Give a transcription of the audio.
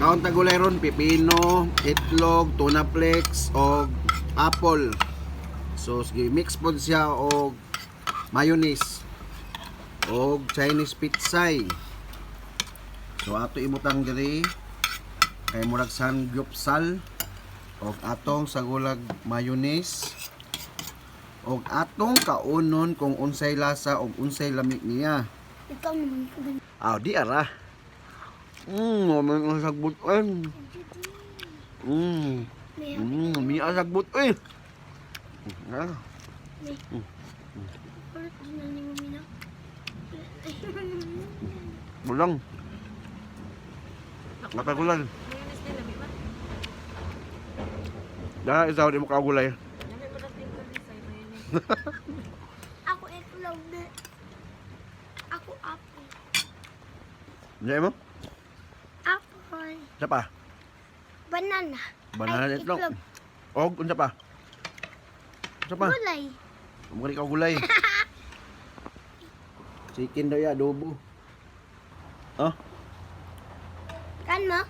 Kaon tagulay ron, pipino, itlog, tuna flakes, o apple. So, sige, mix po siya o mayonnaise. O Chinese pitsay. So, ato imutang diri. Kay murag samgyupsal. O atong sagulag mayonnaise. O atong kaunon kung unsay lasa o unsay lami niya. Ikaw naman. Di ara. Mamang sagbot. Miya sagbot. Ah. Bulang. Matagulan. Mayonnaise nila, may ba? Dahil isaw di mo kagulay. Lami mo natin ko sa mayonnaise. Ako itlog na. Ako apple. Hindi mo? Apple. Isa pa? Banana. Banana Ay, itlog. Og, unsa pa? Unsa pa? Gulay. Mukha ka gulay. Chicken daw ya, adobo. Kan mo?